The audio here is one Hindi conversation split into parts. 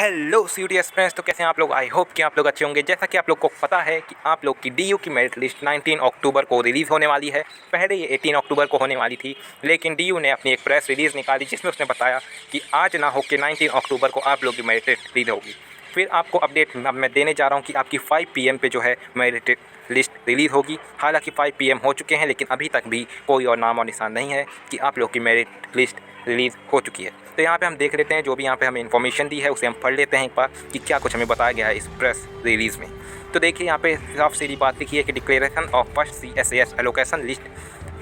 हेलो सीडीएस फ्रेंड्स, तो कैसे हैं आप लोग। आई होप कि आप लोग अच्छे होंगे। जैसा कि आप लोग को पता है कि आप लोग की डीयू की मेरिट लिस्ट 19 अक्टूबर को रिलीज़ होने वाली है। पहले ये 18 अक्टूबर को होने वाली थी, लेकिन डीयू ने अपनी एक प्रेस रिलीज़ निकाली जिसमें उसने बताया कि आज ना हो के 19 अक्टूबर को आप लोग की मेरिट लिस्ट रिलीज़ होगी। फिर आपको अपडेट अब मैं देने जा रहा हूँ कि आपकी 5 PM पे जो है मेरिट लिस्ट रिलीज़ होगी। हालांकि 5 PM हो चुके हैं, लेकिन अभी तक भी कोई और नाम और निशान नहीं है कि आप लोग की मेरिट लिस्ट रिलीज़ हो चुकी है। तो यहाँ पे हम देख लेते हैं, जो भी यहाँ पे हमें इन्फॉर्मेशन दी है उसे हम पढ़ लेते हैं एक बार कि क्या कुछ हमें बताया गया है इस प्रेस रिलीज़ में। तो देखिए, यहाँ पे साफ सीधी बात लिखी है कि declaration of first CSAS allocation list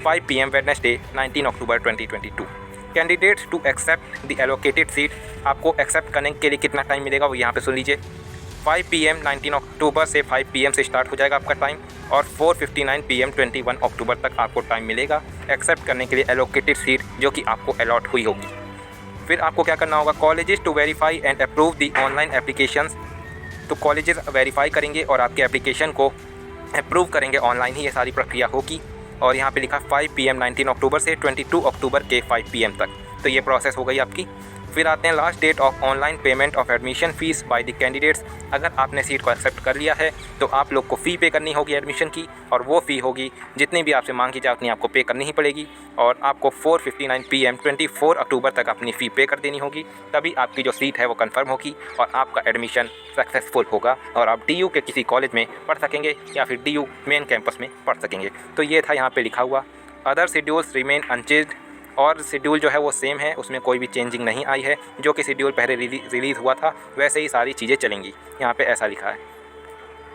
5 PM Wednesday 19 October 2022। Candidates to accept the allocated seat. आपको एक्सेप्ट करने के लिए कितना टाइम मिलेगा वो यहाँ पे सुन लीजिए। 5 PM 19 अक्टूबर से 5 PM से स्टार्ट हो जाएगा आपका टाइम, और 4:59 PM 21 अक्टूबर तक आपको टाइम मिलेगा एक्सेप्ट करने के लिए एलोकेटेड सीट जो कि आपको अलॉट हुई होगी। फिर आपको क्या करना होगा, colleges to verify and approve the online applications. तो कॉलेजेस वेरीफाई करेंगे और आपके एप्लीकेशन को अप्रूव करेंगे, ऑनलाइन ही ये सारी प्रक्रिया होगी। और यहाँ पे लिखा 5 PM 19 अक्टूबर से 22 अक्टूबर के 5 PM तक, तो ये प्रोसेस हो गई आपकी। फिर आते हैं last date of online payment of admission fees by the candidates. अगर आपने सीट को एक्सेप्ट कर लिया है तो आप लोग को फ़ी पे करनी होगी एडमिशन की, और वो फ़ी होगी जितनी भी आपसे मांगी जाए उतनी आपको पे करनी ही पड़ेगी। और आपको 4:59 PM 24 अक्टूबर तक अपनी फ़ी पे कर देनी होगी, तभी आपकी जो सीट है वो कंफर्म होगी और आपका एडमिशन सक्सेसफुल होगा और आप DU के किसी कॉलेज में पढ़ सकेंगे या फिर DU मेन कैंपस में पढ़ सकेंगे। तो ये था यहाँ पर लिखा हुआ। Other schedules remain unchanged. और शेड्यूल जो है वो सेम है, उसमें कोई भी चेंजिंग नहीं आई है। जो कि शेड्यूल पहले रिलीज़ हुआ था वैसे ही सारी चीज़ें चलेंगी। यहाँ पे ऐसा लिखा है,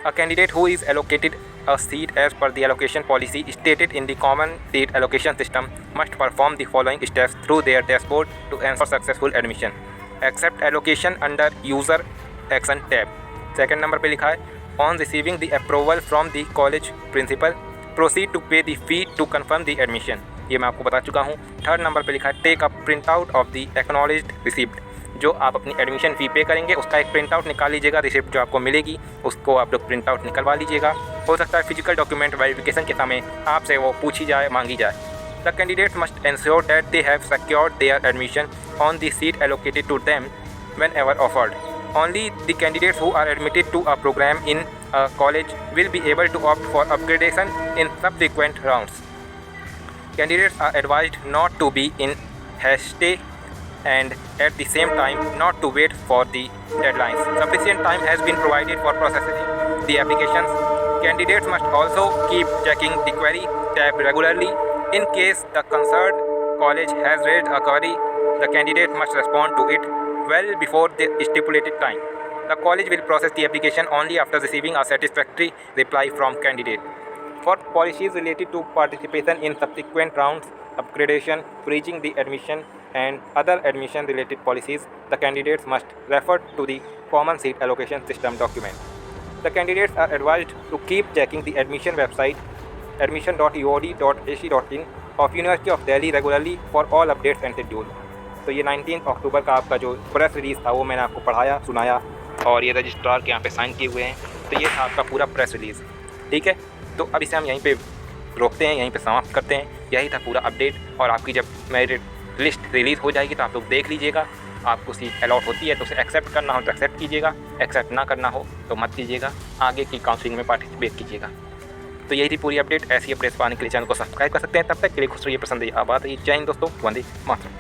a candidate who is allocated a seat as per the allocation policy stated in the common seat allocation system must perform the following steps through their dashboard to ensure successful admission. Accept allocation under user action tab. Second number पर लिखा है, on receiving the approval from the college principal proceed to pay the fee to confirm the admission. ये मैं आपको बता चुका हूँ। थर्ड नंबर पे लिखा है, take a print out of the acknowledged receipt. जो आप अपनी एडमिशन फ़ी पे करेंगे उसका एक प्रिंट आउट निकाल लीजिएगा। रिसिप्ट जो आपको मिलेगी उसको आप लोग प्रिंट आउट निकलवा लीजिएगा। हो सकता है फिजिकल डॉक्यूमेंट वेरिफिकेशन के समय आपसे वो पूछी जाए, मांगी जाए। The candidate must ensure that they have secured their admission on the seat allocated to them whenever offered. Only the candidates who are admitted to a program in a college will be able to opt for upgradation in subsequent rounds. Candidates are advised not to be in haste and at the same time not to wait for the deadlines. Sufficient time has been provided for processing the applications. Candidates must also keep checking the query tab regularly. In case the concerned college has raised a query, the candidate must respond to it well before the stipulated time. The college will process the application only after receiving a satisfactory reply from candidate. For policies related to participation in subsequent rounds, upgradation, bridging the admission, and other admission related policies, the candidates must refer to the Common Seat Allocation System document. The candidates are advised to keep checking the admission website admission.uod.ac.in of University of Delhi regularly for all updates and schedule. तो ये 19 अक्टूबर का आपका जो प्रेस रिलीज़ था वो मैंने आपको पढ़ाया, सुनाया, और ये रजिस्ट्रार के यहाँ पे साइन किए हुए हैं। तो ये था आपका पूरा प्रेस रिलीज़, ठीक है। तो अब इसे हम यहीं पे रोकते हैं, यहीं पे समाप्त करते हैं। यही था पूरा अपडेट। और आपकी जब मेरिट लिस्ट रिलीज़ हो जाएगी तो आप लोग देख लीजिएगा, आपको सीट अलॉट होती है तो उसे एक्सेप्ट करना हो तो एक्सेप्ट कीजिएगा, एक्सेप्ट ना करना हो तो मत कीजिएगा, आगे की काउंसलिंग में पार्टिसिपेट कीजिएगा। तो यही थी पूरी अपडेट। ऐसी अपडेट्स पाने के लिए चैनल को सब्सक्राइब कर सकते हैं। तब तक के लिए खुश रहिए, पसंद आइए, आबाद रहिए। जय हिंद दोस्तों, वंदे मातरम।